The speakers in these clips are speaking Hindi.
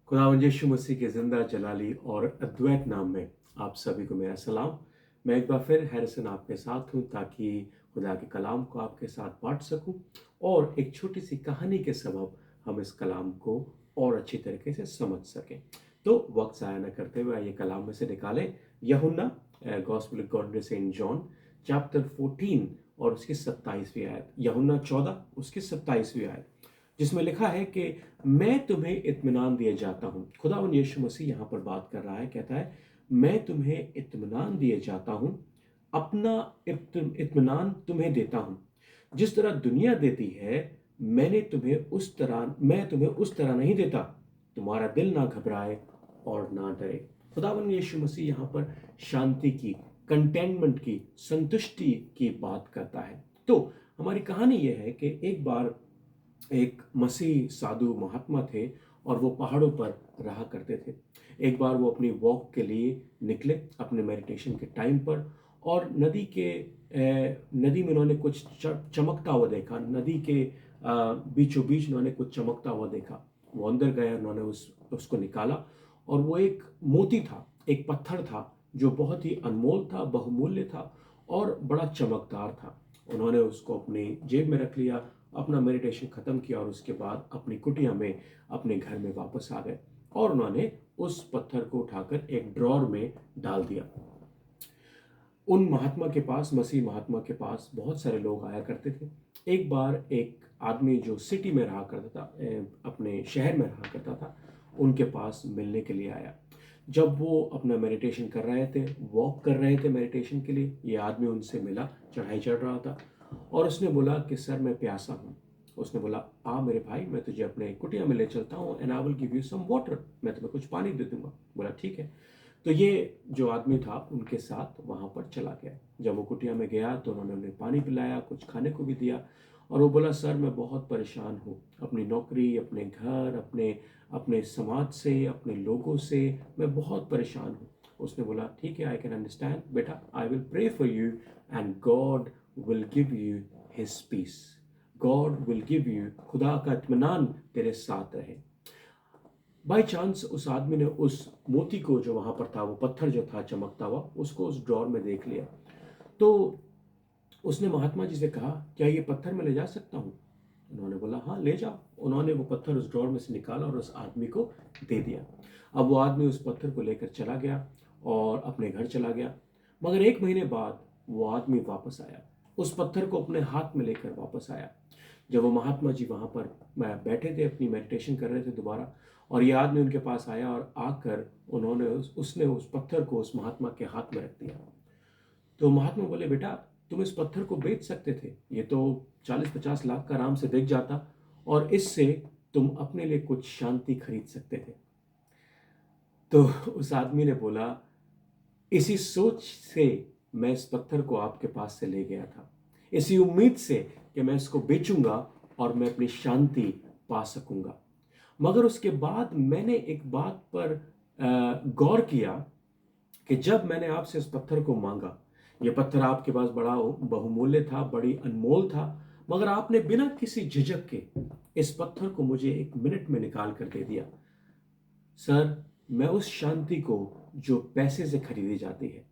खुदावंद यीशु मसीह के ज़िंदा जलाली और अद्वैत नाम में आप सभी को मेरा सलाम। मैं एक बार फिर हैरिसन आपके साथ हूँ ताकि खुदा के कलाम को आपके साथ बांट सकूं और एक छोटी सी कहानी के सबब हम इस कलाम को और अच्छी तरीके से समझ सकें। तो वक्त ज़ाया न करते हुए आइए कलाम में से निकालें यूहन्ना gospel according to Saint John chapter 14 और उसकी 27वीं आयत। यूहन्ना 14 उसकी 27वीं आयत, जिसमें लिखा है कि मैं तुम्हें इत्मीनान दिए जाता हूं। खुदावंद यीशु मसीह यहां पर बात कर रहा है, कहता है मैं तुम्हें इत्मीनान दिए जाता हूं, अपना इत्मीनान तुम्हें देता हूं। जिस तरह दुनिया देती है मैं तुम्हें उस तरह नहीं देता। तुम्हारा दिल ना घबराए और ना डरे। खुदावंद यीशु मसीह यहां पर शांति की, कंटेनमेंट की, संतुष्टि की बात करता है। तो हमारी कहानी यह है कि एक बार एक मसीह साधु महात्मा थे और वो पहाड़ों पर रहा करते थे। एक बार वो अपनी वॉक के लिए निकले अपने मेडिटेशन के टाइम पर, और नदी में उन्होंने कुछ चमकता हुआ देखा। नदी के बीचों बीच उन्होंने कुछ चमकता हुआ देखा। वो अंदर गए, उन्होंने उसको निकाला, और वो एक मोती था, एक पत्थर था जो बहुत ही अनमोल था, बहुमूल्य था और बड़ा चमकदार था। उन्होंने उसको अपनी जेब में रख लिया, अपना मेडिटेशन खत्म किया और उसके बाद अपनी कुटिया में अपने घर में वापस आ गए और उन्होंने उस पत्थर को उठाकर एक ड्रॉर में डाल दिया। उन महात्मा के पास, मसीह महात्मा के पास बहुत सारे लोग आया करते थे। एक बार एक आदमी जो सिटी में रहा करता था, अपने शहर में रहा करता था, उनके पास मिलने के लिए आया। जब वो अपना मेडिटेशन कर रहे थे, वॉक कर रहे थे मेडिटेशन के लिए, ये आदमी उनसे मिला, चढ़ाई चढ़ रहा था और उसने बोला कि सर मैं प्यासा हूँ। उसने बोला आ मेरे भाई, मैं तुझे अपने कुटिया में ले चलता हूँ, and I will give you some water, मैं तुम्हें कुछ पानी दे दूंगा। बोला ठीक है। तो ये जो आदमी था उनके साथ वहां पर चला गया। जब वो कुटिया में गया तो उन्होंने उन्हें पानी पिलाया, कुछ खाने को भी दिया, और वो बोला सर मैं बहुत परेशान हूँ, अपनी नौकरी, अपने घर, अपने अपने समाज से, अपने लोगों से मैं बहुत परेशान हूँ। उसने बोला ठीक है, आई कैन अंडरस्टैंड बेटा, I will pray for you and God will give you his peace. God will give you, खुदा का इत्मीनान तेरे साथ रहे। बाई चांस उस आदमी ने उस मोती को जो वहां पर था, वो पत्थर जो था चमकता हुआ, उसको उस ड्रॉर में देख लिया। तो उसने महात्मा जी से कहा क्या ये पत्थर मैं ले जा सकता हूँ? उन्होंने बोला हाँ ले जाओ। उन्होंने वो पत्थर उस ड्रॉर में से निकाला और उस आदमी को दे दिया। अब वो आदमी उस पत्थर को लेकर चला गया और अपने घर चला गया। मगर एक महीने बाद वो आदमी वापस आया, उस पत्थर को अपने हाथ में लेकर वापस आया। जब वो महात्मा जी वहां पर बैठे थे, अपनी मेडिटेशन कर रहे थे दोबारा, और ये आदमी उनके पास आया और आकर उसने उस पत्थर को उस महात्मा के हाथ में रख दिया। तो महात्मा बोले बेटा तुम इस पत्थर को बेच सकते थे, ये तो 40-50 लाख का आराम से बिक जाता, और इससे तुम अपने लिए कुछ शांति खरीद सकते थे। तो उस आदमी ने बोला इसी सोच से मैं इस पत्थर को आपके पास से ले गया था, इसी उम्मीद से कि मैं इसको बेचूंगा और मैं अपनी शांति पा सकूंगा। मगर उसके बाद मैंने एक बात पर गौर किया कि जब मैंने आपसे इस पत्थर को मांगा, यह पत्थर आपके पास बड़ा बहुमूल्य था, बड़ी अनमोल था, मगर आपने बिना किसी झिझक के इस पत्थर को मुझे एक मिनट में निकाल कर दे दिया। सर मैं उस शांति को जो पैसे से खरीदी जाती है,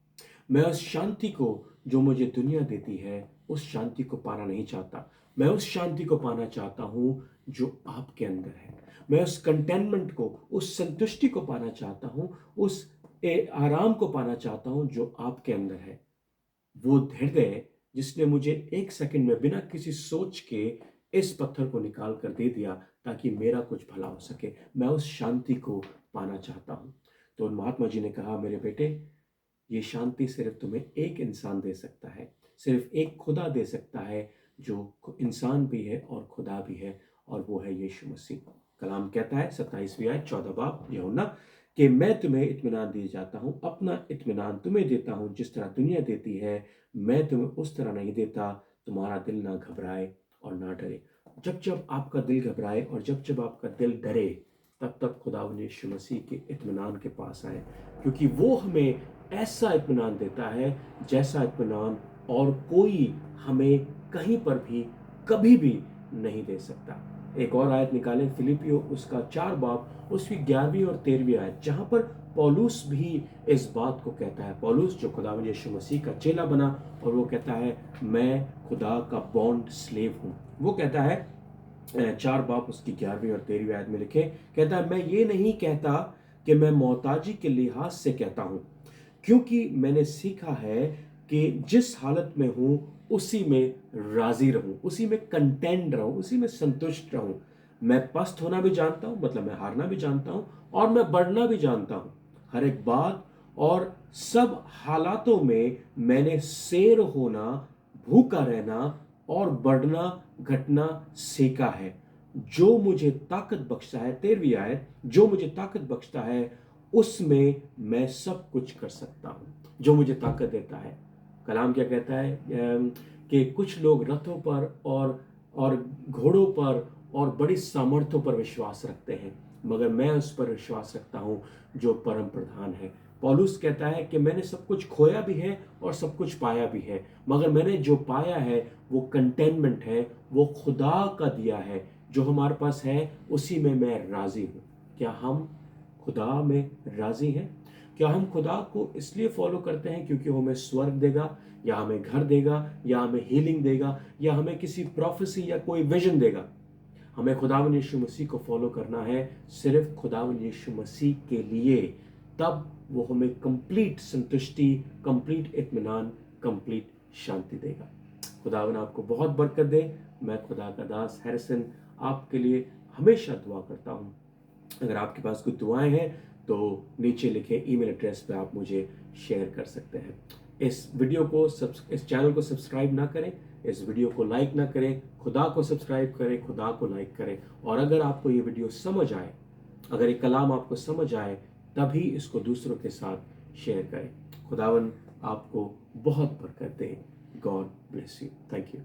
मैं उस शांति को जो मुझे दुनिया देती है, उस शांति को पाना नहीं चाहता। मैं उस शांति को पाना चाहता हूं जो आपके अंदर है। मैं उस कंटेनमेंट को, उस संतुष्टि को पाना चाहता हूं, उस आराम को पाना चाहता हूं जो आपके अंदर है। वो हृदय जिसने मुझे एक सेकंड में बिना किसी सोच के इस पत्थर को निकाल कर दे दिया ताकि मेरा कुछ भला हो सके, मैं उस शांति को पाना चाहता हूं। तो महात्मा जी ने कहा मेरे बेटे, ये शांति सिर्फ तुम्हें एक इंसान दे सकता है, सिर्फ एक खुदा दे सकता है जो इंसान भी है और खुदा भी है, और वो है यीशु मसीह। कलाम कहता है 27वीं आयत 14 बाब यूहन्ना कि मैं तुम्हें इत्मीनान दिए जाता हूं, अपना इत्मीनान तुम्हें देता हूं। जिस तरह दुनिया देती है मैं तुम्हें उस तरह नहीं देता। तुम्हारा दिल ना घबराए और ना डरे। जब जब आपका दिल घबराए और जब जब आपका दिल डरे, तब तब खुदावंद यीशु मसीह के इत्मीनान के पास आए, क्योंकि वो हमें ऐसा इत्मीनान देता है जैसा इत्मीनान और कोई हमें कहीं पर भी कभी भी नहीं दे सकता। एक और आयत निकालें, फिलिपियो उसका 4 बाब उसकी 11वीं और 13वीं आयत, जहां पर पौलुस भी इस बात को कहता है। पौलुस जो खुदावंद यीशु मसीह का चेला बना और वो कहता है मैं खुदा का बॉन्ड स्लेव हूं। वो कहता है 4 बाब उसकी 11वीं और 13वीं आयत में लिखे, कहता है मैं ये नहीं कहता कि मैं मोहताजी के लिहाज से कहता हूं, क्योंकि मैंने सीखा है कि जिस हालत में हूं उसी में राजी रहूं, उसी में कंटेंट रहूं, उसी में संतुष्ट रहूं। मैं पस्त होना भी जानता हूं, मतलब मैं हारना भी जानता हूं, और मैं बढ़ना भी जानता हूं। हर एक बात और सब हालातों में मैंने शेर होना, भूखा रहना और बढ़ना घटना सीखा है। जो मुझे ताकत बख्शता है, 13वीं आयत, जो मुझे ताकत बख्शता है उसमें मैं सब कुछ कर सकता हूं। जो मुझे ताकत देता है। कलाम क्या कहता है कि कुछ लोग रथों पर और घोड़ों पर और बड़ी सामर्थ्यों पर विश्वास रखते हैं, मगर मैं उस पर विश्वास रखता हूं जो परम प्रधान है। पौलुस कहता है कि मैंने सब कुछ खोया भी है और सब कुछ पाया भी है, मगर मैंने जो पाया है वो कंटेनमेंट है, वो खुदा का दिया है। जो हमारे पास है उसी में मैं राजी हूं। क्या हम खुदा में राजी हैं? क्या हम खुदा को इसलिए फॉलो करते हैं क्योंकि वो हमें स्वर्ग देगा, या हमें घर देगा, या हमें हीलिंग देगा, या हमें किसी प्रोफेसी या कोई विजन देगा? हमें खुदावंद यीशु मसीह को फॉलो करना है सिर्फ खुदावंद यीशु मसीह के लिए। तब वो हमें कंप्लीट संतुष्टि, कंप्लीट इत्मीनान, कंप्लीट शांति देगा। खुदावंद आपको बहुत बरकत दे। मैं खुदा का दास हैरिसन आपके लिए हमेशा दुआ करता हूँ। अगर आपके पास कोई दुआएं हैं तो नीचे लिखे ईमेल एड्रेस पे आप मुझे शेयर कर सकते हैं। इस चैनल को सब्सक्राइब ना करें, इस वीडियो को लाइक ना करें, खुदा को सब्सक्राइब करें, खुदा को लाइक करें। और अगर आपको ये वीडियो समझ आए, अगर ये कलाम आपको समझ आए, तभी इसको दूसरों के साथ शेयर करें। खुदावन आपको बहुत बरकत दे। God bless you. Thank you.